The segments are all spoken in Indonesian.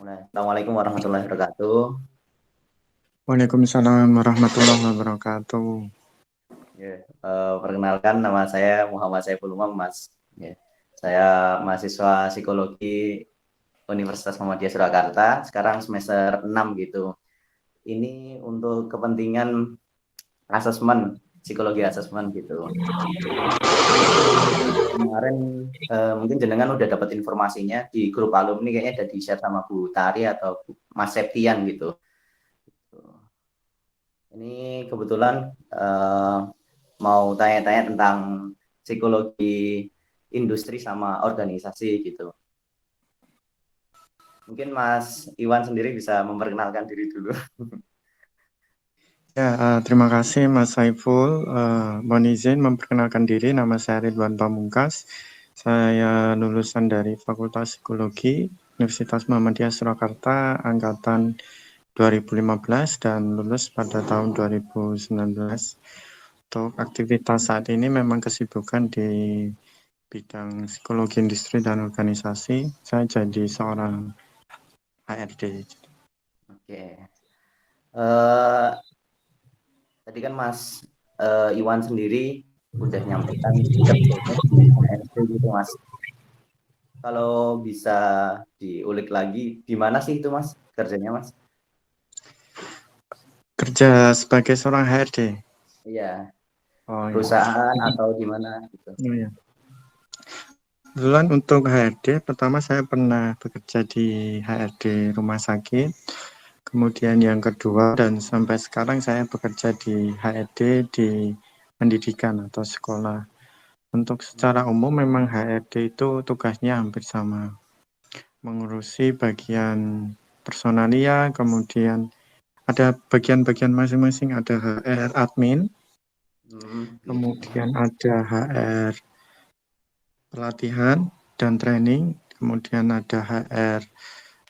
Assalamualaikum warahmatullahi wabarakatuh. Waalaikumsalam warahmatullahi wabarakatuh. Perkenalkan nama saya Muhammad Saiful Umam, Mas. Ya, saya mahasiswa psikologi Universitas Muhammadiyah Surakarta, sekarang semester 6 gitu. Ini untuk kepentingan asesmen, psikologi asesmen gitu. Kemarin mungkin jenengan udah dapat informasinya di grup alumni, kayaknya ada di-share sama Bu Tari atau Mas Septian gitu. Ini kebetulan mau tanya-tanya tentang psikologi industri sama organisasi gitu. Mungkin Mas Iwan sendiri bisa memperkenalkan diri dulu. Ya, terima kasih Mas Saiful. Mohon izin memperkenalkan diri, nama saya Ridwan Pamungkas. Saya lulusan dari Fakultas Psikologi Universitas Muhammadiyah Surakarta angkatan 2015 dan lulus pada tahun 2019. Untuk aktivitas saat ini memang kesibukan di bidang psikologi industri dan organisasi. Saya jadi seorang HRD. Oke. Eh, Tadi kan Mas Iwan sendiri udah nyampaikan kerjanya di HRD gitu Mas. Kalau bisa diulik lagi, di mana sih itu Mas kerjanya Mas? Kerja sebagai seorang HRD. Iya, Oh ya. perusahaan atau di mana gitu. Oh, ya. Kebetulan untuk HRD, pertama saya pernah bekerja di HRD rumah sakit. Kemudian yang kedua dan sampai sekarang saya bekerja di HRD di pendidikan atau sekolah. Untuk secara umum memang HRD itu tugasnya hampir sama. Mengurusi bagian personalia, kemudian ada bagian-bagian masing-masing, ada HR admin, Gitu. kemudian ada HR pelatihan dan training, kemudian ada HR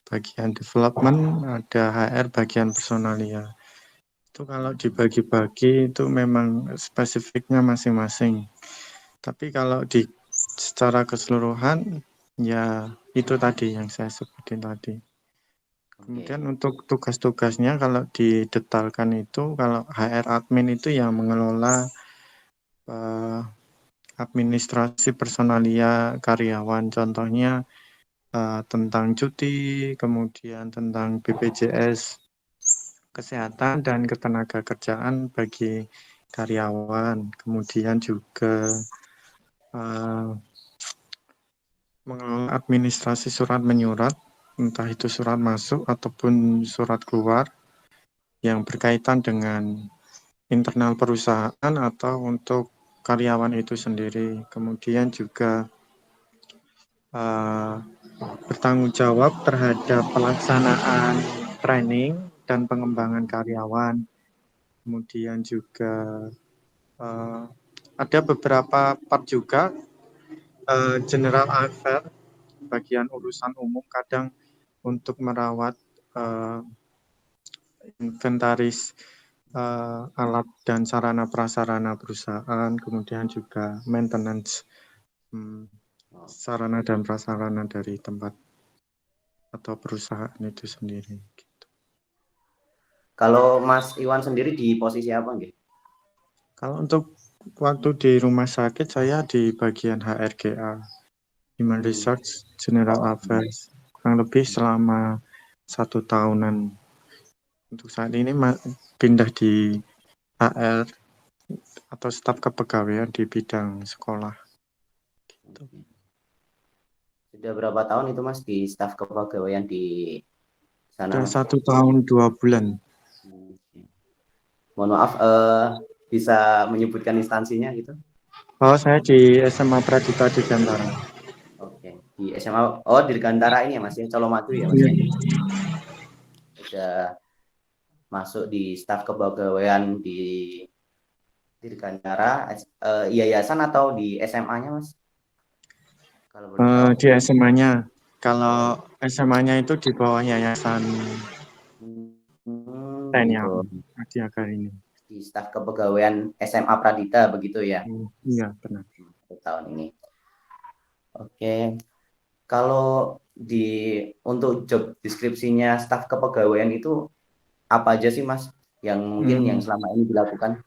bagian development, ada HR bagian personalia. Itu kalau dibagi-bagi itu memang spesifiknya masing-masing. Tapi kalau di secara keseluruhan ya itu tadi yang saya sebutin tadi. Kemudian Oke. untuk tugas-tugasnya kalau didetailkan itu kalau HR admin itu yang mengelola eh, administrasi personalia karyawan. Contohnya tentang cuti, kemudian tentang BPJS kesehatan dan ketenaga kerjaan bagi karyawan. Kemudian juga uh, mengelola administrasi surat menyurat, entah itu surat masuk ataupun surat keluar yang berkaitan dengan internal perusahaan atau untuk karyawan itu sendiri. Kemudian juga uh, bertanggung jawab terhadap pelaksanaan training dan pengembangan karyawan. Kemudian juga uh, ada beberapa part juga general affair, bagian urusan umum kadang untuk merawat uh, inventaris alat dan sarana prasarana perusahaan, kemudian juga maintenance sarana dan prasarana dari tempat atau perusahaan itu sendiri. Kalau Mas Iwan sendiri di posisi apa nggih? Kalau untuk waktu di rumah sakit saya di bagian HRGA, Human Research General Affairs, kurang lebih selama 1 tahunan. Untuk saat ini pindah di HR atau staf kepegawaian di bidang sekolah. Gitu. Sudah berapa tahun itu Mas di staf kepegawaian di sana Sudah Mas? 1 tahun 2 bulan. Mohon maaf, bisa menyebutkan instansinya gitu? Oh, saya di SMA Pradita di Gantara. Oke, di SMA. Oh, di Gantara ini ya Mas ya, Colomadu ya Mas Iya. ya. Udah masuk di staf kepegawaian di Dirgantara, yayasan atau di SMA-nya Mas? Kalau boleh tahu. Di SMA-nya. Kalau Oh, SMA-nya itu di bawah yayasan TNI gitu. Adi ini. Di staf kepegawaian SMA Pradita begitu ya. Iya, benar. 1 tahun ini. Oke. Kalau untuk job deskripsinya staf kepegawaian itu apa aja sih Mas yang mungkin yang selama ini dilakukan?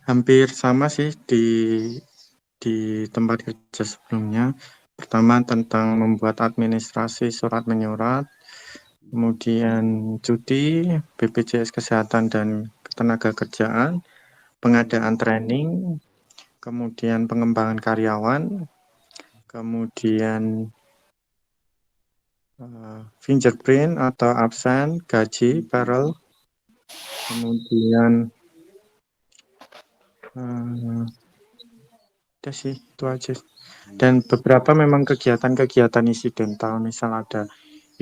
Hampir sama sih di tempat kerja sebelumnya. Pertama tentang membuat administrasi surat menyurat, kemudian cuti, BPJS Kesehatan dan Ketenagakerjaan, pengadaan training, kemudian pengembangan karyawan, kemudian fingerprint atau absen, gaji, payroll, kemudian udah sih itu aja. Dan beberapa memang kegiatan-kegiatan insidental, misal ada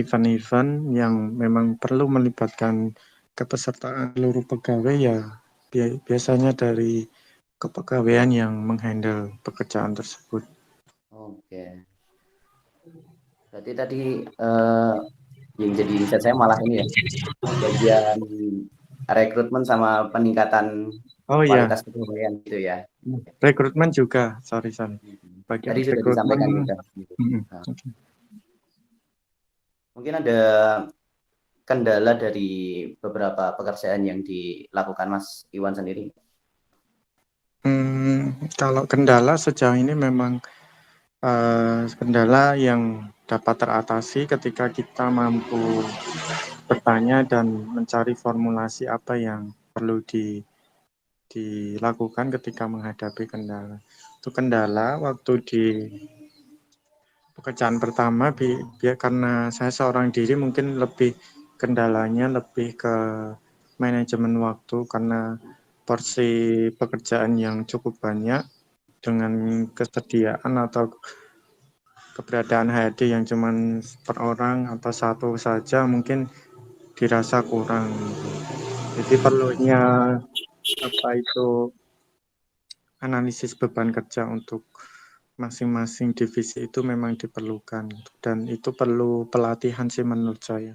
event-event yang memang perlu melibatkan kepesertaan seluruh pegawai ya biasanya dari kepegawaian yang menghandle pekerjaan tersebut. Oke. Berarti tadi yang jadi insight saya malah ini ya, bagian rekrutmen sama peningkatan Oh ya, kualitas kepegawaian gitu ya. rekrutmen juga, sorry. Bagian Tadi sudah rekrutmen, disampaikan juga. Gitu. Nah, okay. mungkin ada kendala dari beberapa pekerjaan yang dilakukan Mas Iwan sendiri. Kalau kendala sejauh ini memang kendala yang dapat teratasi ketika kita mampu bertanya dan mencari formulasi apa yang perlu dilakukan ketika menghadapi kendala. Itu kendala waktu di pekerjaan pertama, karena saya seorang diri mungkin lebih kendalanya lebih ke manajemen waktu karena porsi pekerjaan yang cukup banyak dengan kesediaan atau keberadaan HRD yang cuma per orang atau satu saja mungkin dirasa kurang. Jadi perlunya apa itu analisis beban kerja untuk masing-masing divisi itu memang diperlukan dan itu perlu pelatihan sih menurut saya.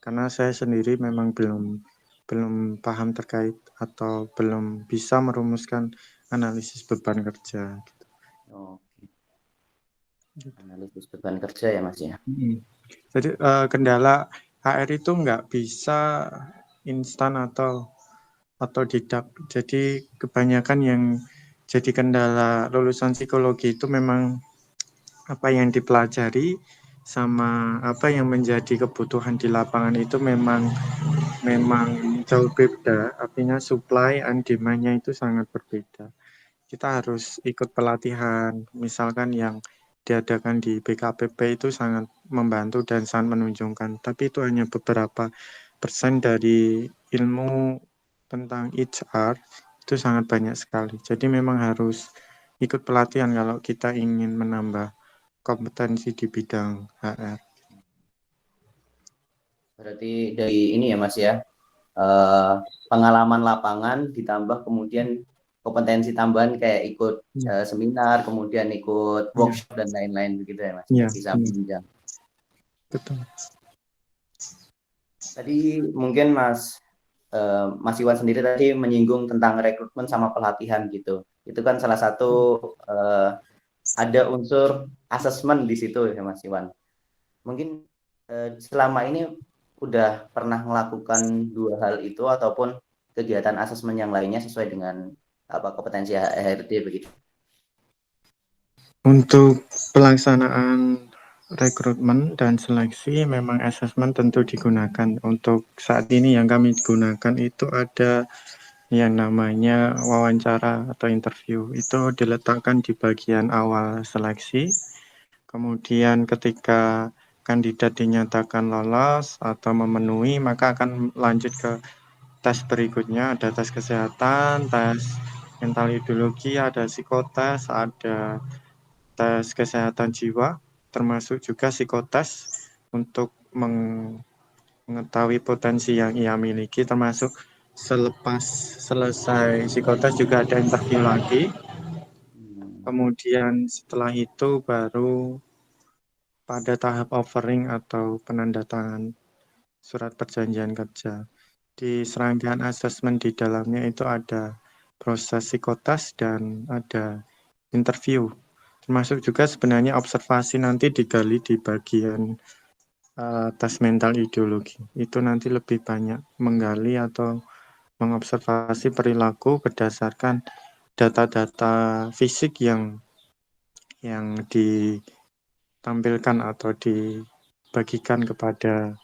Karena saya sendiri memang belum paham terkait atau belum bisa merumuskan analisis beban kerja. Oke. Analisis beban kerja ya Mas ya. Jadi kendala HR itu nggak bisa instan atau didak. Jadi kebanyakan yang jadi kendala lulusan psikologi itu memang apa yang dipelajari sama apa yang menjadi kebutuhan di lapangan itu memang jauh beda. Artinya supply and demand-nya itu sangat berbeda. Kita harus ikut pelatihan, misalkan yang diadakan di BKPP itu sangat membantu dan sangat menunjukkan. Tapi itu hanya beberapa persen dari ilmu tentang HR, itu sangat banyak sekali. Jadi memang harus ikut pelatihan kalau kita ingin menambah kompetensi di bidang HR. Berarti dari ini ya Mas ya, eh, pengalaman lapangan ditambah kemudian kompetensi tambahan kayak ikut Ya, seminar, kemudian ikut ya, workshop dan lain-lain begitu ya Mas, ya, yang bisa ya, menunjang. betul. Tadi mungkin Mas Iwan sendiri tadi menyinggung tentang rekrutmen sama pelatihan gitu. Itu kan salah satu eh, ada unsur asesmen di situ ya Mas Iwan. Mungkin selama ini udah pernah melakukan dua hal itu ataupun kegiatan asesmen yang lainnya sesuai dengan apa kompetensi HRD begitu. Untuk pelaksanaan rekrutmen dan seleksi memang asesmen tentu digunakan. Untuk saat ini yang kami gunakan itu ada yang namanya wawancara atau interview. Itu diletakkan di bagian awal seleksi. Kemudian ketika kandidat dinyatakan lolos atau memenuhi, maka akan lanjut ke tes berikutnya. Ada tes kesehatan, tes mental ideologi, ada psikotes, ada tes kesehatan jiwa, termasuk juga psikotes untuk mengetahui potensi yang ia miliki, termasuk selepas selesai psikotes juga ada interview lagi. Hmm. Kemudian setelah itu baru pada tahap offering atau penandatangan surat perjanjian kerja. Di serangkaian asesmen di dalamnya itu ada proses psikotes dan ada interview. Termasuk juga sebenarnya observasi nanti digali di bagian tes mental ideologi. Itu nanti lebih banyak menggali atau mengobservasi perilaku berdasarkan data-data fisik yang ditampilkan atau dibagikan kepada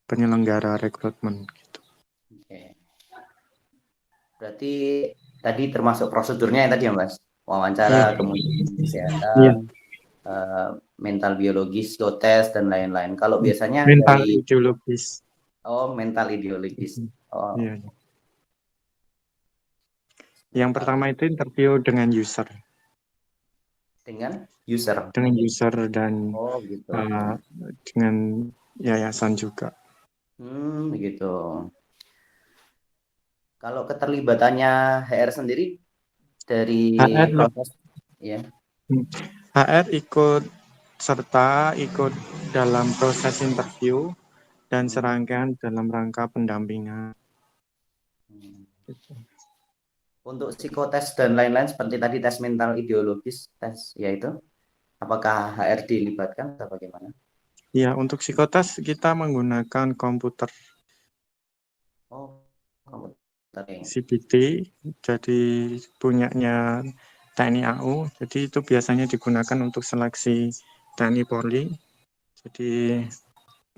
penyelenggara rekrutmen gitu. Oke. Berarti tadi termasuk prosedurnya yang tadi ya Mas, wawancara, Iya. kemudian Iya. kesehatan, mental biologis, psikotes dan lain-lain. Kalau biasanya Mental dari ideologis. mental ideologis. Oh, Iya. Yang mental pertama itu interview dengan user dengan user. dan Oh, gitu. uh, dengan yayasan juga. Begitu. Kalau keterlibatannya HR sendiri dari HR proses, ya. HR ikut serta ikut dalam proses interview dan Hmm, serangkaian dalam rangka pendampingan. hmm. Gitu. Untuk psikotes dan lain-lain seperti tadi tes mental ideologis, tes yaitu, apakah HR dilibatkan atau bagaimana? Ya, untuk psikotes kita menggunakan komputer Oh, komputer. CBT, jadi punyanya TNI AU. Jadi itu biasanya digunakan untuk seleksi TNI Polri. Jadi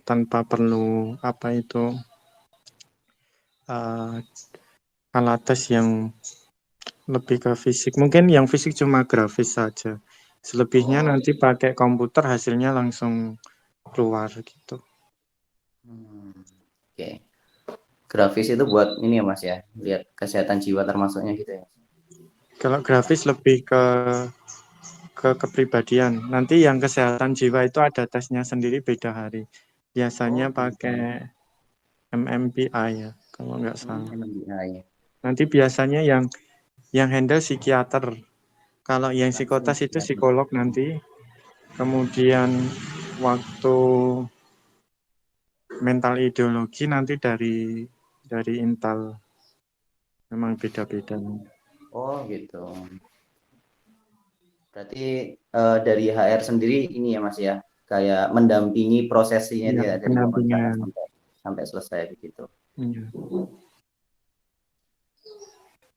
tanpa perlu apa itu uh, alat tes yang lebih ke fisik. Mungkin yang fisik cuma grafis saja. Selebihnya Oh, nanti pakai komputer hasilnya langsung keluar gitu. hmm, oke. Grafis itu buat ini ya Mas ya, lihat kesehatan jiwa termasuknya gitu ya. Kalau grafis lebih ke kepribadian. Nanti yang kesehatan jiwa itu ada tesnya sendiri beda hari. Biasanya Oh, gitu. pakai MMPI ya, kalau nggak salah. MMBI. Nanti biasanya yang handle psikiater. Kalau yang Langsung psikotes itu psikiater. psikolog nanti. Kemudian waktu mental ideologi nanti dari Intel. Memang beda-beda. Oh, gitu. Berarti dari HR sendiri ini ya Mas ya, kayak mendampingi prosesnya Iya, dia dari wawancara pendampingan. sampai sampai selesai begitu. Iya.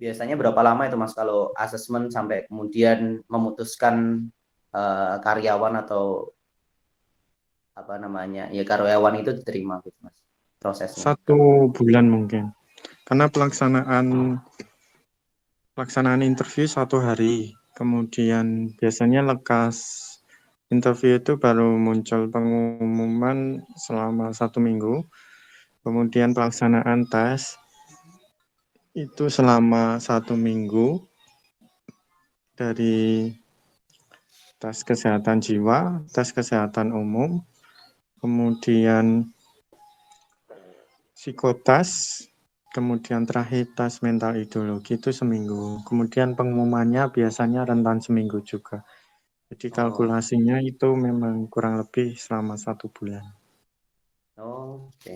Biasanya berapa lama itu Mas kalau asesmen sampai kemudian memutuskan karyawan atau apa namanya ya karyawan itu diterima gitu Mas prosesnya. 1 bulan mungkin. Karena pelaksanaan interview 1 hari. Kemudian biasanya lekas interview itu baru muncul pengumuman selama 1 minggu. Kemudian pelaksanaan tes itu selama 1 minggu dari tes kesehatan jiwa, tes kesehatan umum, kemudian psikotes, kemudian terakhir tes mental ideologi itu seminggu. Kemudian pengumumannya biasanya rentan seminggu juga. Jadi Oh, kalkulasinya itu memang kurang lebih selama 1 bulan. oh, oke.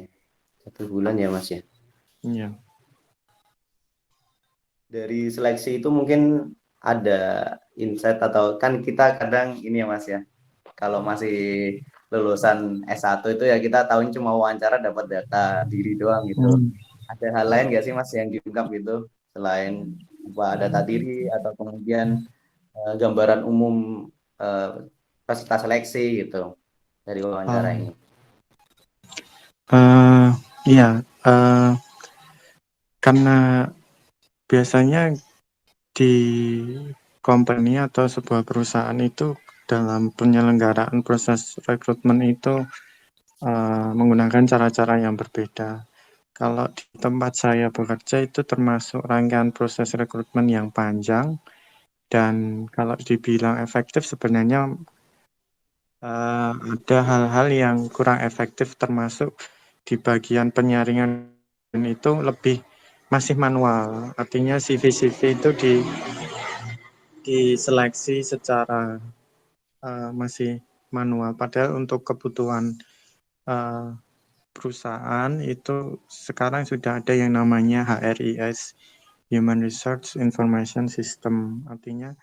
1 bulan ya Mas ya. Iya, Dari seleksi itu mungkin ada insight atau kan kita kadang ini ya Mas ya. Kalau masih lulusan S1 itu ya kita tahunya cuma wawancara dapat data diri doang gitu. hmm. Ada hal lain nggak sih Mas yang diungkap gitu selain apa data diri atau kemudian gambaran umum eh, peserta seleksi gitu dari wawancara Oh, ini. eh, iya, karena biasanya di company atau sebuah perusahaan itu dalam penyelenggaraan proses rekrutmen itu menggunakan cara-cara yang berbeda. Kalau di tempat saya bekerja itu termasuk rangkaian proses rekrutmen yang panjang dan kalau dibilang efektif sebenarnya ada hal-hal yang kurang efektif termasuk di bagian penyaringan itu lebih masih manual. Artinya CV-CV itu diseleksi secara masih manual. Padahal untuk kebutuhan uh, perusahaan itu sekarang sudah ada yang namanya HRIS, Human Resource Information System. Artinya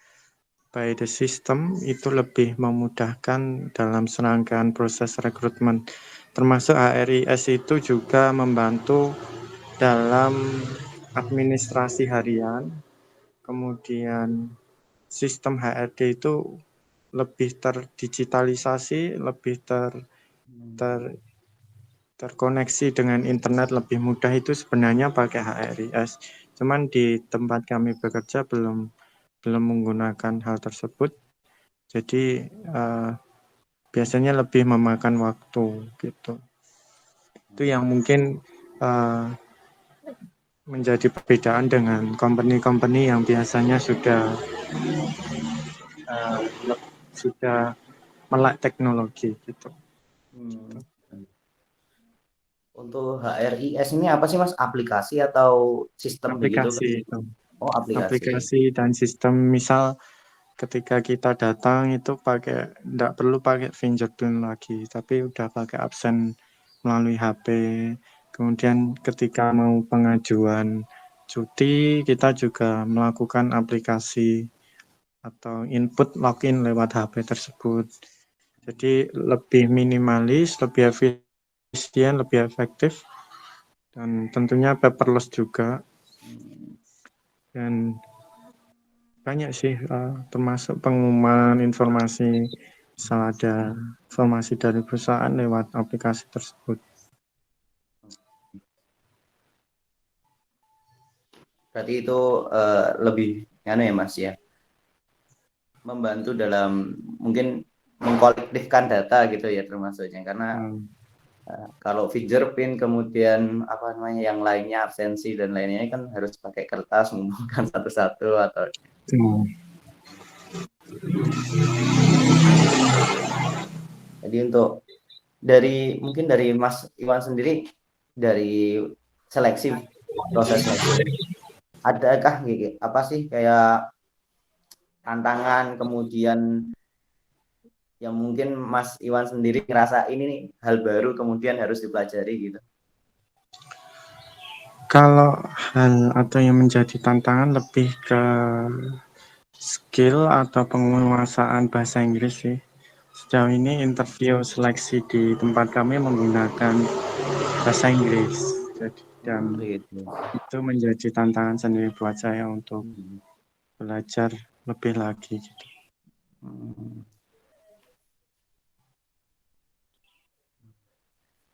by the system itu lebih memudahkan dalam serangkaian proses rekrutmen. Termasuk HRIS itu juga membantu dalam administrasi harian, kemudian sistem HRD itu lebih terdigitalisasi, lebih ter- terkoneksi dengan internet lebih mudah itu sebenarnya pakai HRIS. Cuman di tempat kami bekerja belum menggunakan hal tersebut. Jadi biasanya lebih memakan waktu gitu. Itu yang mungkin menjadi perbedaan dengan company-company yang biasanya sudah melek teknologi gitu. Hmm. Untuk HRIS ini apa sih Mas? Aplikasi atau sistem begitu? Aplikasi itu. Oh, aplikasi. Aplikasi dan sistem, misal ketika kita datang itu tidak perlu pakai fingerprint lagi, tapi udah pakai absen melalui HP. Kemudian ketika mau pengajuan cuti, kita juga melakukan aplikasi atau input login lewat HP tersebut. Jadi lebih minimalis, lebih efisien, lebih efektif, dan tentunya paperless juga. Dan banyak sih, termasuk pengumuman informasi, misal ada informasi dari perusahaan lewat aplikasi tersebut. Berarti itu lebih ya Mas ya, membantu dalam mungkin mengkolektifkan data gitu ya termasuknya, karena kalau fingerprint kemudian apa namanya yang lainnya absensi dan lainnya kan harus pakai kertas mengumpulkan satu-satu atau jadi untuk mungkin dari Mas Iwan sendiri, dari proses seleksi adakah apa sih kayak tantangan kemudian yang mungkin Mas Iwan sendiri ngerasa ini nih hal baru kemudian harus dipelajari gitu? Kalau hal atau yang menjadi tantangan lebih ke skill atau penguasaan bahasa Inggris sih. Sejauh ini interview seleksi di tempat kami menggunakan bahasa Inggris. Dan Gitu. itu menjadi tantangan sendiri buat saya untuk belajar lebih lagi gitu.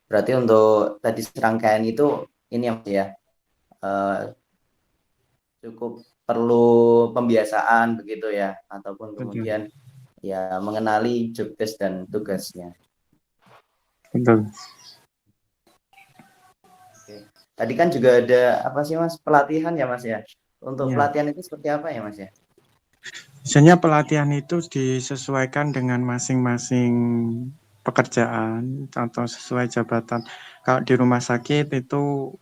Berarti untuk tadi serangkaian itu ini ya cukup perlu pembiasaan begitu ya, ataupun Betul. kemudian ya mengenali job desk dan tugasnya. Betul. Oke. Tadi kan juga ada apa sih Mas, pelatihan ya Mas ya? Untuk Ya. pelatihan itu seperti apa ya Mas ya? Biasanya pelatihan itu disesuaikan dengan masing-masing pekerjaan atau sesuai jabatan. Kalau di rumah sakit itu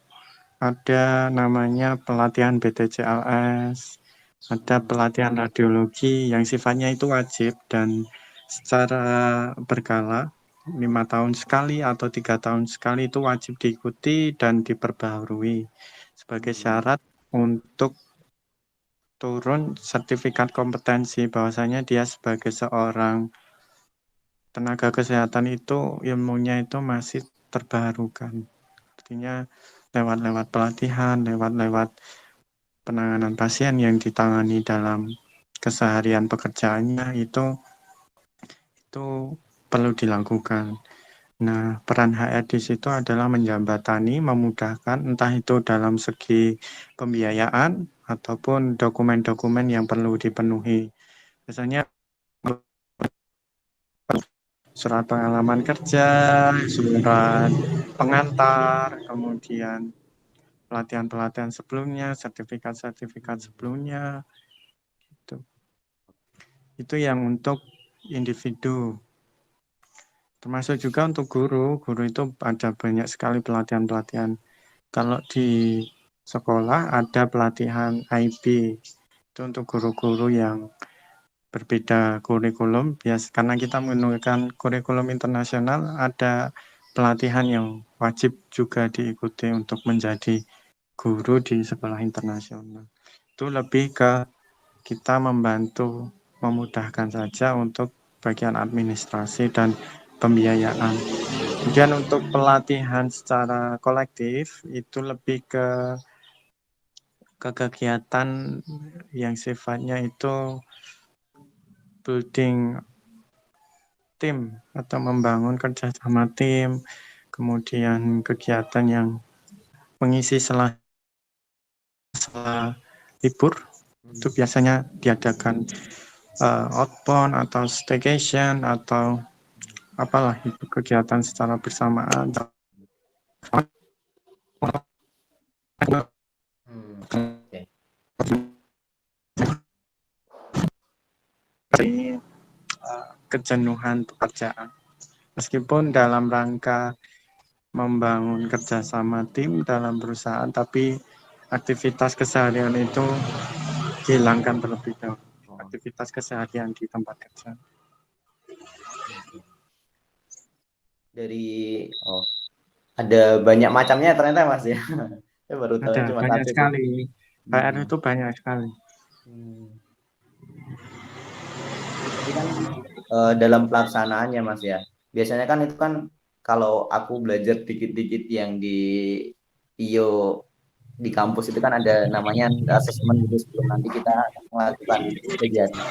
ada namanya pelatihan BTCLS, ada pelatihan radiologi yang sifatnya itu wajib dan secara berkala 5 tahun sekali atau 3 tahun sekali itu wajib diikuti dan diperbaharui sebagai syarat untuk turun sertifikat kompetensi bahwasanya dia sebagai seorang tenaga kesehatan itu ilmunya itu masih terbarukan. Artinya lewat pelatihan, lewat penanganan pasien yang ditangani dalam keseharian pekerjaannya itu perlu dilakukan. Nah, peran HR di situ adalah menjembatani, memudahkan entah itu dalam segi pembiayaan ataupun dokumen-dokumen yang perlu dipenuhi. Biasanya surat pengalaman kerja, surat pengantar, kemudian pelatihan-pelatihan sebelumnya, sertifikat-sertifikat sebelumnya. Itu yang untuk individu. Termasuk juga untuk guru itu ada banyak sekali pelatihan-pelatihan. Kalau di sekolah ada pelatihan IB, itu untuk guru-guru yang berbeda kurikulum. Karena kita menggunakan kurikulum internasional, ada pelatihan yang wajib juga diikuti untuk menjadi guru di sekolah internasional. Itu lebih ke kita membantu memudahkan saja untuk bagian administrasi dan pembiayaan. Kemudian untuk pelatihan secara kolektif itu lebih ke kegiatan yang sifatnya itu building tim atau membangun kerjasama tim, kemudian kegiatan yang mengisi sela libur itu biasanya diadakan outbound atau staycation atau apalah itu kegiatan secara bersamaan. Oke. Kejenuhan pekerjaan. Meskipun dalam rangka membangun kerjasama tim dalam perusahaan, tapi aktivitas keseharian itu dihilangkan terlebih dahulu. Oh, Aktivitas keseharian di tempat kerja. dari oh ada banyak macamnya ternyata Mas ya. Saya baru tahu Ada cuma banyak satu tuh. sekali. PR Hmm. itu banyak sekali. Hmm. Tapi kan dalam pelaksanaannya Mas ya. Biasanya kan itu kan kalau aku belajar dikit-dikit yang di IO di kampus itu kan ada namanya assessment gitu sebelum nanti kita melakukan kegiatan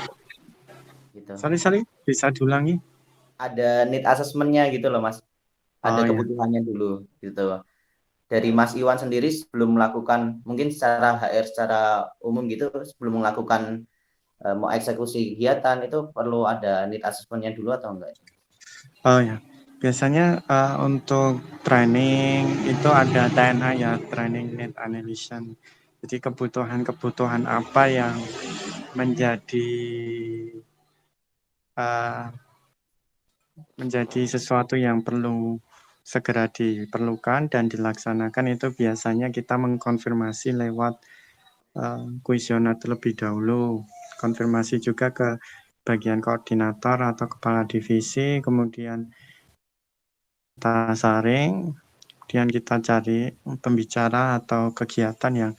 gitu. Sorry, bisa diulangi? Ada need assessmentnya gitu loh Mas. Ada Oh ya, kebutuhannya dulu gitu. Dari Mas Iwan sendiri sebelum melakukan mungkin secara HR secara umum gitu sebelum melakukan mau eksekusi kegiatan itu perlu ada need assessmentnya dulu atau enggak? oh ya. Biasanya untuk training itu ada TNA ya, Training Need Analysis. Jadi kebutuhan-kebutuhan apa yang menjadi uh, menjadi sesuatu yang perlu segera diperlukan dan dilaksanakan itu biasanya kita mengkonfirmasi lewat kuesioner terlebih dahulu. Konfirmasi juga ke bagian koordinator atau kepala divisi, kemudian kita saring, kemudian kita cari pembicara atau kegiatan yang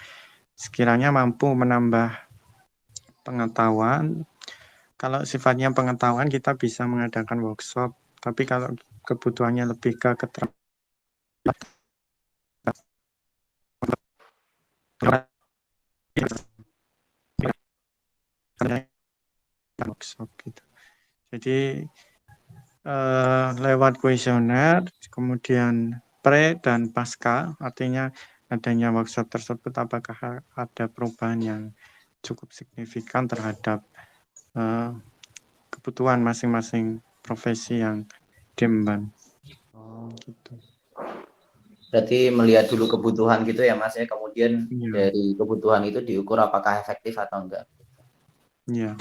sekiranya mampu menambah pengetahuan. Kalau sifatnya pengetahuan kita bisa mengadakan workshop, tapi kalau kebutuhannya lebih ke keterampilan workshop gitu. Jadi lewat kuesioner, kemudian pre dan pasca, artinya adanya workshop tersebut apakah ada perubahan yang cukup signifikan terhadap kebutuhan masing-masing profesi yang diemban. Oh, Gitu. berarti melihat dulu kebutuhan gitu ya Mas ya, kemudian Ya, dari kebutuhan itu diukur apakah efektif atau enggak. ya.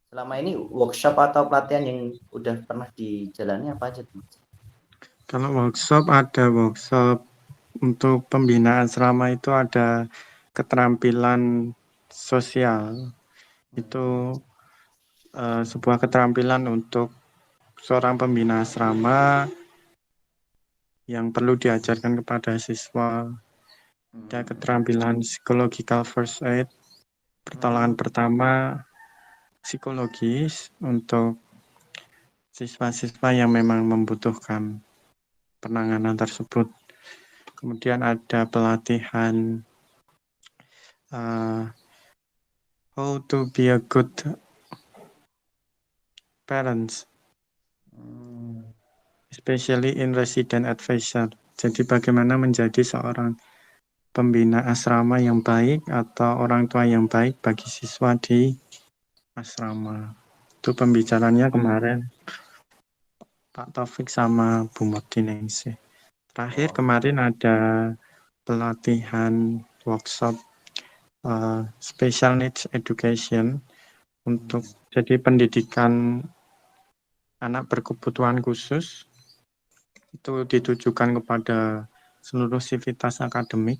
Selama ini workshop atau pelatihan yang udah pernah dijalani apa aja tuh? Kalau workshop ada workshop untuk pembinaan asrama itu ada keterampilan sosial. Itu sebuah keterampilan untuk seorang pembina asrama yang perlu diajarkan kepada siswa. Ada keterampilan psychological first aid, pertolongan pertama psikologis untuk siswa-siswa yang memang membutuhkan penanganan tersebut. Kemudian ada pelatihan how to be a good parents, especially in resident advisor. Jadi bagaimana menjadi seorang pembina asrama yang baik atau orang tua yang baik bagi siswa di asrama. Itu pembicaranya kemarin Pak Taufik sama Bu Mutiningsih. Terakhir Oh, kemarin ada pelatihan workshop special needs education untuk jadi pendidikan anak berkebutuhan khusus itu ditujukan kepada seluruh sivitas akademik.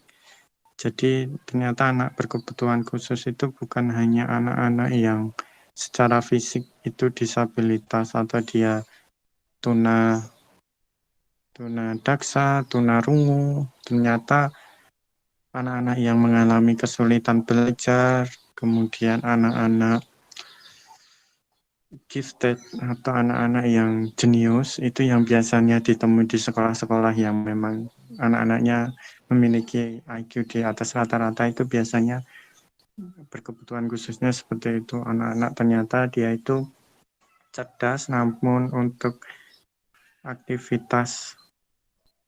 Jadi ternyata anak berkebutuhan khusus itu bukan hanya anak-anak yang secara fisik itu disabilitas atau dia tuna daksa, tuna rungu. Ternyata anak-anak yang mengalami kesulitan belajar, kemudian anak-anak gifted atau anak-anak yang jenius itu yang biasanya ditemui di sekolah-sekolah yang memang anak-anaknya memiliki IQ di atas rata-rata, itu biasanya berkebutuhan khususnya seperti itu. Anak-anak ternyata dia itu cerdas, namun untuk aktivitas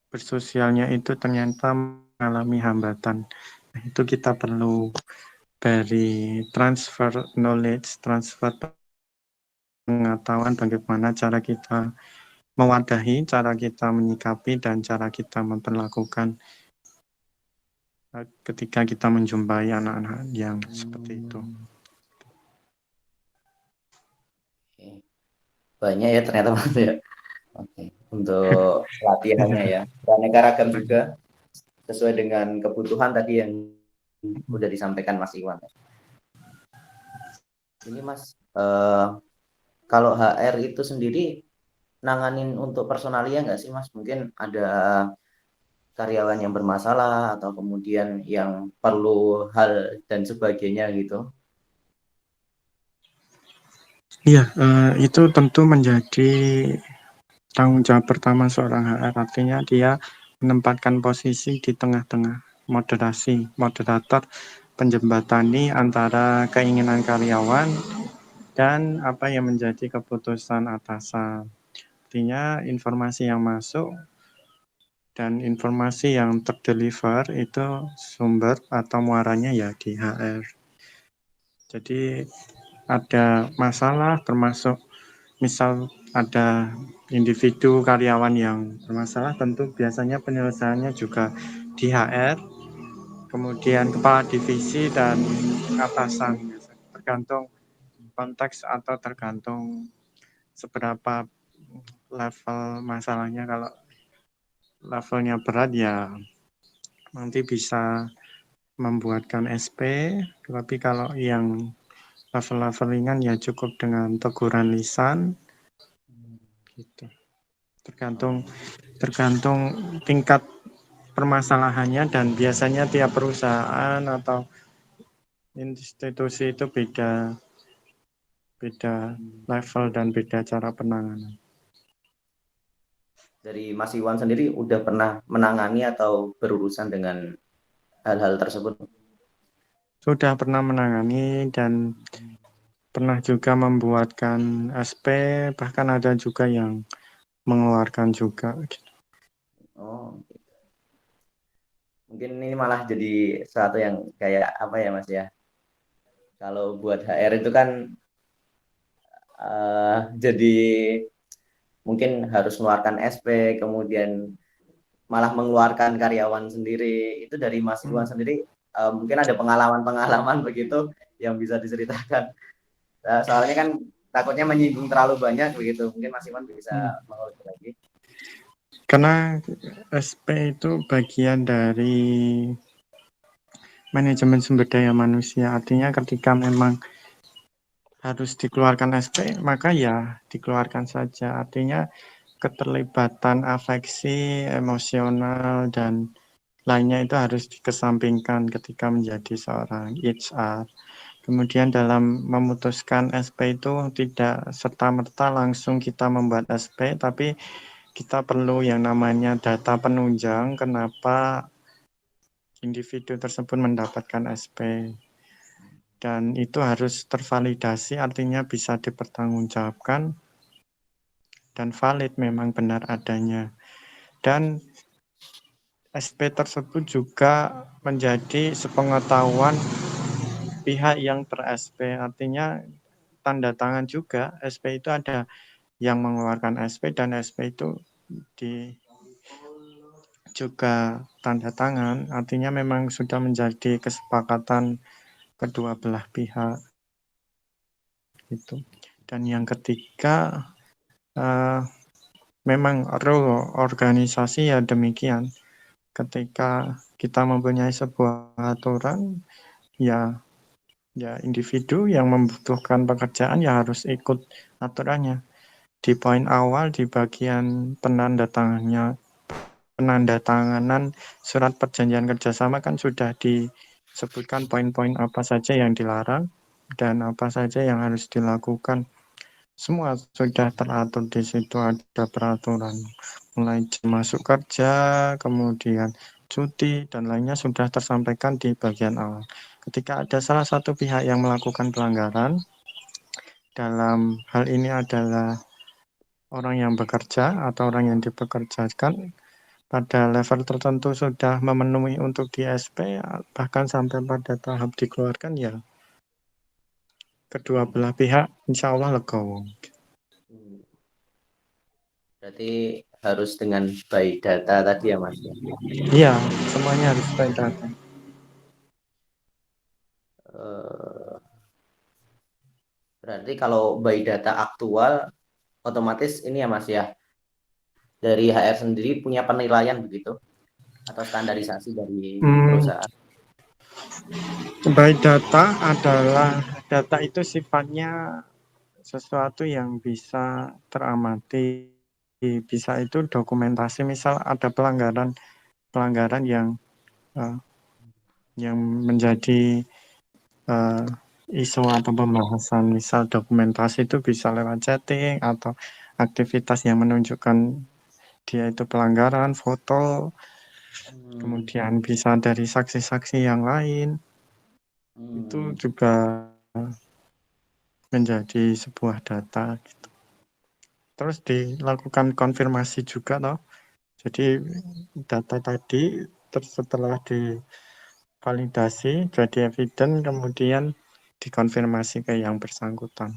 bersosialnya itu ternyata mengalami hambatan. Nah, itu kita perlu beri transfer knowledge, transfer pengetahuan bagaimana cara kita mewadahi, cara kita menyikapi, dan cara kita memperlakukan ketika kita menjumpai anak-anak yang seperti itu. Oke. Banyak ya ternyata Mas ya. Oke. Untuk pelatihannya ya. Beraneka ragam juga sesuai dengan kebutuhan tadi yang udah disampaikan Mas Iwan. Ini Mas, kalau HR itu sendiri nanganin untuk personalia nggak sih Mas? Mungkin ada karyawan yang bermasalah atau kemudian yang perlu hal dan sebagainya gitu. Iya, itu tentu menjadi tanggung jawab pertama seorang HR, artinya dia menempatkan posisi di tengah-tengah, moderasi, moderator, penjembatani antara keinginan karyawan dan apa yang menjadi keputusan atasan. Artinya informasi yang masuk dan informasi yang terdeliver itu sumber atau muaranya ya di HR. Jadi ada masalah termasuk misal ada individu karyawan yang bermasalah, tentu biasanya penyelesaiannya juga di HR, kemudian kepala divisi dan atasan, tergantung konteks atau tergantung seberapa level masalahnya. Kalau levelnya berat ya nanti bisa membuatkan SP, tapi kalau yang level-level ringan ya cukup dengan teguran lisan gitu. Tergantung tingkat permasalahannya, dan biasanya tiap perusahaan atau institusi itu beda level dan beda cara penanganan. Dari Mas Iwan sendiri udah pernah menangani atau berurusan dengan hal-hal tersebut? Sudah pernah menangani dan pernah juga membuatkan SP, bahkan ada juga yang mengeluarkan juga. Oh, mungkin ini malah jadi sesuatu yang kayak apa ya Mas ya? Kalau buat HR itu kan jadi mungkin harus mengeluarkan SP, kemudian malah mengeluarkan karyawan sendiri. Itu dari Mas Iwan sendiri mungkin ada pengalaman-pengalaman begitu yang bisa diceritakan. Soalnya kan takutnya menyinggung terlalu banyak begitu. Mungkin Mas Iwan bisa mengulik lagi. Karena SP itu bagian dari manajemen sumber daya manusia, artinya ketika memang harus dikeluarkan SP, maka ya dikeluarkan saja. Artinya keterlibatan afeksi, emosional, dan lainnya itu harus dikesampingkan ketika menjadi seorang HR. Kemudian dalam memutuskan SP itu tidak serta-merta langsung kita membuat SP, tapi kita perlu yang namanya data penunjang kenapa individu tersebut mendapatkan SP. Dan itu harus tervalidasi, artinya bisa dipertanggungjawabkan dan valid, memang benar adanya. Dan SP tersebut juga menjadi sepengetahuan pihak yang ber-SP, artinya tanda tangan juga. SP itu ada yang mengeluarkan SP dan SP itu juga tanda tangan, artinya memang sudah menjadi kesepakatan kedua belah pihak itu. Dan yang ketiga, memang role organisasi ya demikian. Ketika kita mempunyai sebuah aturan, ya individu yang membutuhkan pekerjaan ya harus ikut aturannya. Di poin awal di bagian penandatangannya penandatanganan surat perjanjian kerjasama kan sudah disebutkan poin-poin apa saja yang dilarang dan apa saja yang harus dilakukan. Semua sudah teratur di situ, ada peraturan mulai jam masuk kerja, kemudian cuti dan lainnya sudah tersampaikan di bagian awal. Ketika ada salah satu pihak yang melakukan pelanggaran, dalam hal ini adalah orang yang bekerja atau orang yang dipekerjakan, pada level tertentu sudah memenuhi untuk di SP, bahkan sampai pada tahap dikeluarkan, ya kedua belah pihak insya Allah legowo. Berarti harus dengan by data tadi ya Mas ya. Iya, semuanya harus by data. Berarti kalau by data aktual otomatis ini ya Mas ya, dari HR sendiri punya penilaian begitu atau standarisasi dari perusahaan. By data adalah data itu sifatnya sesuatu yang bisa teramati, bisa itu dokumentasi, misal ada pelanggaran yang menjadi isu atau pembahasan, misal dokumentasi itu bisa lewat chatting atau aktivitas yang menunjukkan dia itu pelanggaran, foto, kemudian bisa dari saksi-saksi yang lain, itu juga menjadi sebuah data gitu. Terus dilakukan konfirmasi juga toh. Jadi data tadi setelah divalidasi jadi evidence, kemudian dikonfirmasi ke yang bersangkutan.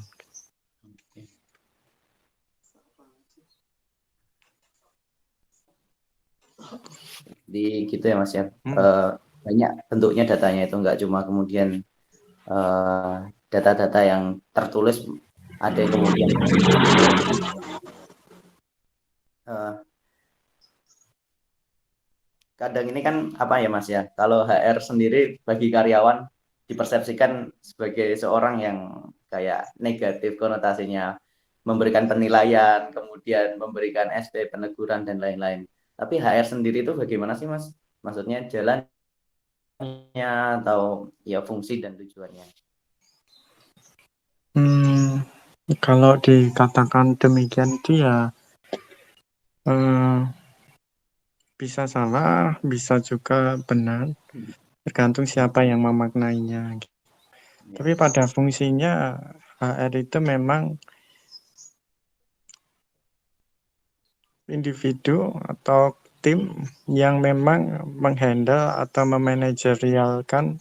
Di gitu ya Mas ya. Banyak bentuknya datanya itu, nggak cuma kemudian data-data yang tertulis, ada kemudian kadang ini kan apa ya Mas ya, kalau HR sendiri bagi karyawan dipersepsikan sebagai seorang yang kayak negatif konotasinya, memberikan penilaian, kemudian memberikan SP, peneguran dan lain-lain. Tapi HR sendiri itu bagaimana sih Mas? Maksudnya jalannya atau ya fungsi dan tujuannya? Kalau dikatakan demikian itu ya bisa salah, bisa juga benar, tergantung siapa yang memaknainya. Tapi pada fungsinya HR itu memang individu atau tim yang memang menghandle atau memanajerialkan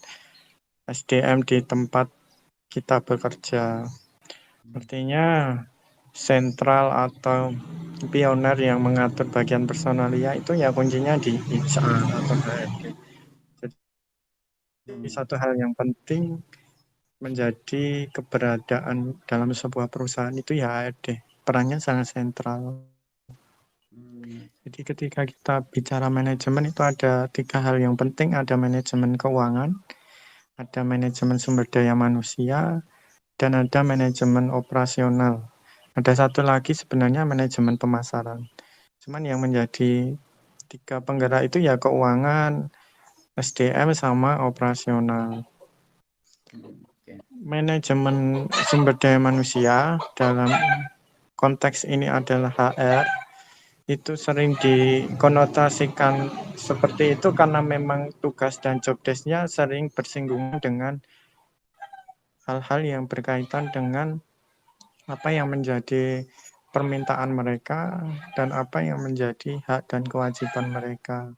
SDM di tempat kita bekerja. Artinya sentral atau pioner yang mengatur bagian personalia itu ya kuncinya di HR atau HRD. Jadi satu hal yang penting menjadi keberadaan dalam sebuah perusahaan itu ya HRD. Perannya sangat sentral. Jadi ketika kita bicara manajemen itu ada 3 hal yang penting, ada manajemen keuangan, ada manajemen sumber daya manusia, dan ada manajemen operasional. Ada satu lagi sebenarnya manajemen pemasaran. Cuman yang menjadi 3 penggerak itu ya keuangan, SDM sama operasional. Manajemen sumber daya manusia dalam konteks ini adalah HR, itu sering dikonotasikan seperti itu karena memang tugas dan job desk-nya sering bersinggungan dengan hal-hal yang berkaitan dengan apa yang menjadi permintaan mereka dan apa yang menjadi hak dan kewajiban mereka.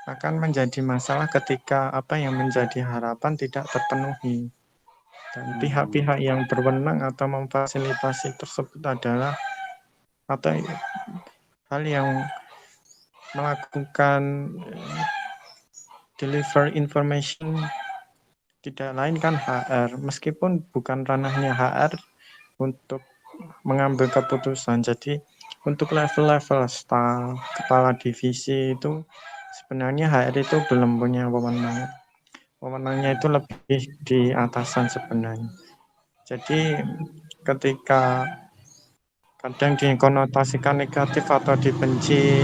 Akan menjadi masalah ketika apa yang menjadi harapan tidak terpenuhi. Dan pihak-pihak yang berwenang atau memfasilitasi tersebut adalah atau hal yang melakukan deliver information tidak lain kan HR, meskipun bukan ranahnya HR untuk mengambil keputusan. Jadi untuk level-level staff, kepala divisi itu sebenarnya HR itu belum punya wewenang. Wewenangnya itu lebih di atasan sebenarnya. Jadi ketika kadang dikonotasikan negatif atau dibenci,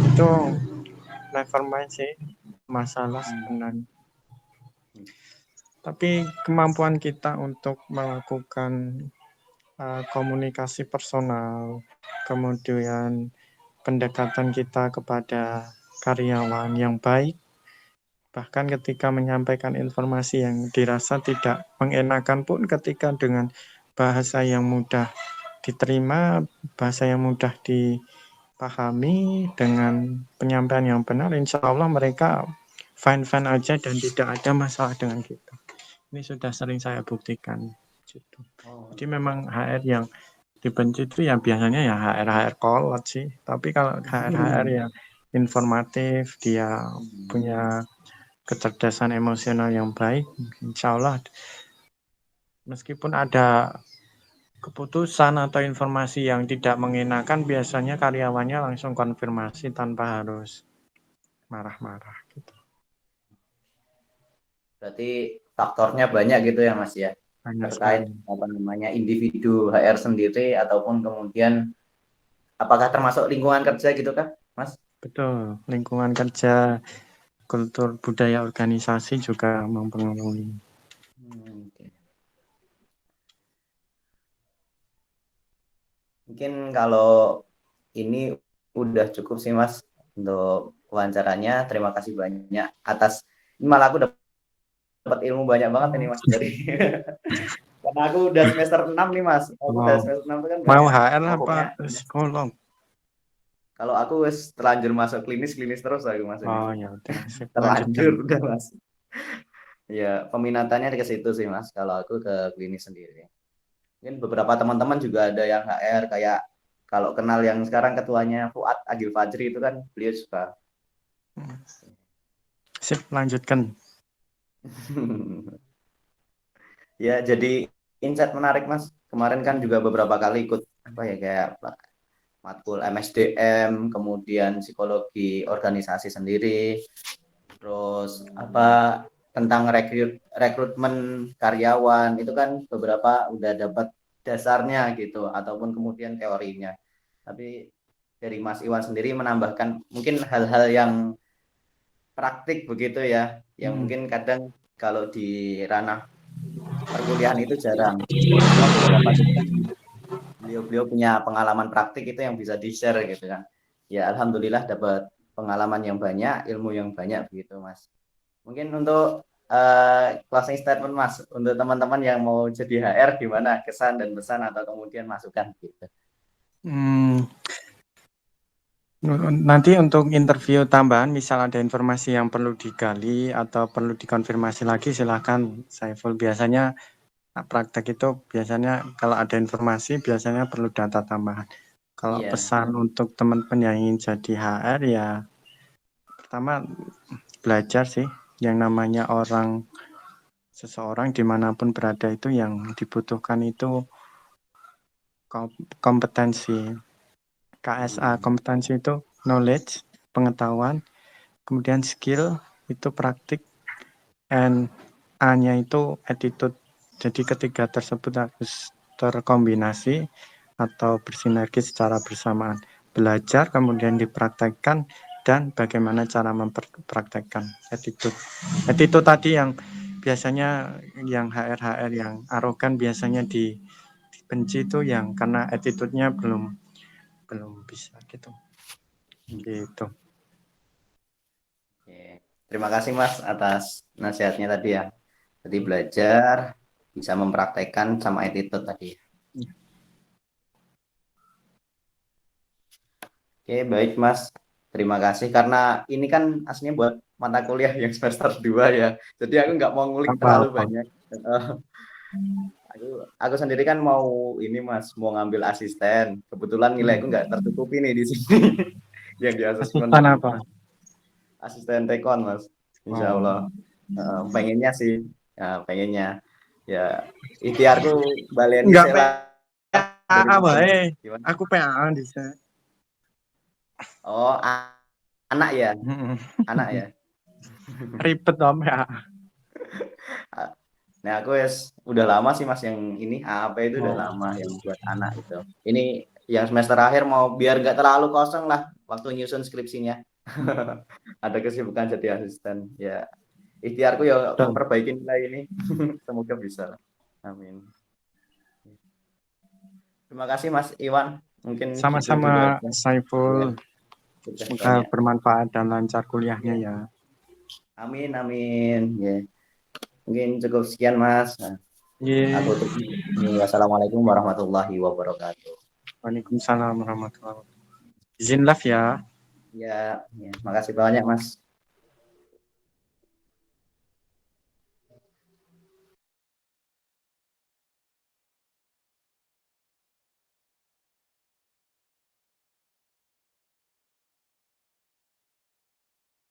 itu never mind sih masalah sebenarnya. Tapi kemampuan kita untuk melakukan komunikasi personal, kemudian pendekatan kita kepada karyawan yang baik, bahkan ketika menyampaikan informasi yang dirasa tidak mengenakan pun ketika dengan bahasa yang mudah diterima, bahasa yang mudah dipahami, dengan penyampaian yang benar, insya Allah mereka fine-fine aja dan tidak ada masalah dengan kita. Ini sudah sering saya buktikan. Jadi memang HR yang dibenci itu ya biasanya ya HR kolot sih. Tapi kalau HR yang informatif, dia punya kecerdasan emosional yang baik, insya Allah meskipun ada keputusan atau informasi yang tidak mengenakan, biasanya karyawannya langsung konfirmasi tanpa harus marah-marah gitu. Berarti faktornya banyak gitu ya Mas ya, Banyak terkait sekali. individu HR sendiri ataupun kemudian apakah termasuk lingkungan kerja gitu kan Mas? Betul, lingkungan kerja, kultur budaya organisasi juga mempengaruhi. Okay. Mungkin kalau ini udah cukup sih Mas untuk wawancaranya. Terima kasih banyak atas, ini malah aku dapat ilmu banyak banget ini Mas dari karena aku udah semester 6 nih Mas. Aku udah semester 6 itu kan Mau banyak. HR apa Pokoknya psikolog? kalau aku wis terlanjur masuk klinis terus aku Mas ini. Oh ya udah, lanjutkan. Terlanjur udah Mas. Ya, peminatannya ke situ sih Mas kalau aku ke klinis sendiri. Mungkin beberapa teman-teman juga ada yang HR kayak kalau kenal yang sekarang ketuanya Fuad Agil Fajri itu kan beliau suka. Sip, lanjutkan. Ya, jadi insight menarik Mas. Kemarin kan juga beberapa kali ikut apa ya kayak matkul MSDM, kemudian psikologi organisasi sendiri, terus apa tentang rekrutmen karyawan itu kan beberapa udah dapat dasarnya gitu ataupun kemudian teorinya. Tapi dari Mas Iwan sendiri menambahkan mungkin hal-hal yang praktik begitu ya, yang mungkin kadang kalau di ranah perkuliahan itu jarang. Cuma beberapa beliau punya pengalaman praktik itu yang bisa di-share gitu kan. Ya alhamdulillah dapat pengalaman yang banyak, ilmu yang banyak begitu Mas. Mungkin untuk closing statement Mas, untuk teman-teman yang mau jadi HR gimana kesan dan pesan atau kemudian masukan gitu. Nanti untuk interview tambahan, misal ada informasi yang perlu digali atau perlu dikonfirmasi lagi, silakan Saiful. Biasanya praktek itu biasanya kalau ada informasi biasanya perlu data tambahan. Kalau pesan untuk teman-teman yang ingin jadi HR ya pertama belajar sih, yang namanya seseorang dimanapun berada itu yang dibutuhkan itu kompetensi. KSA, kompetensi itu knowledge, pengetahuan, kemudian skill itu praktik, and A-nya itu attitude. Jadi ketiga tersebut harus terkombinasi atau bersinergi secara bersamaan. Belajar, kemudian dipraktekkan, dan bagaimana cara mempraktekkan attitude. Attitude tadi yang biasanya yang HR yang arogan biasanya dibenci itu yang karena attitude-nya belum bisa gitu. Oke. Terima kasih Mas atas nasihatnya tadi ya. Jadi belajar, bisa mempraktekkan sama attitude tadi. Oke, baik Mas. Terima kasih karena ini kan aslinya buat mata kuliah yang semester 2 ya. Jadi aku nggak mau ngulik terlalu banyak. Aku sendiri kan mau ini Mas, mau ngambil asisten. Kebetulan nilaiku nggak tertutupi nih di sini. Yang di asesmen. Asisten apa? Asisten tekon Mas. Insya Allah. Pengennya sih, pengennya ya ikhtiarku baleni Enggak sela. Aku PA di sana. Oh, anak ya. Anak ya. Ribet dong PA. Nah, aku udah lama sih Mas yang ini AAP itu udah lama yang buat anak itu. Ini yang semester akhir mau biar nggak terlalu kosong lah waktu nyusun skripsinya. Ada kesibukan jadi asisten. Ya, ikhtiarku ya Betul. perbaiki nilai ini. Semoga bisa. Amin. Terima kasih Mas Iwan. Mungkin gitu Sama-sama dulu aja. Saiful, Ya, sudah semoga banyak. bermanfaat dan lancar kuliahnya Ya. ya. Amin, amin. Ya, mungkin cukup sekian Mas. Nah, Ye. aku tutup. Wassalamualaikum warahmatullahi wabarakatuh. Waalaikumsalam warahmatullahi wabarakatuh. Izin live ya. Ya, ya, makasih banyak Mas.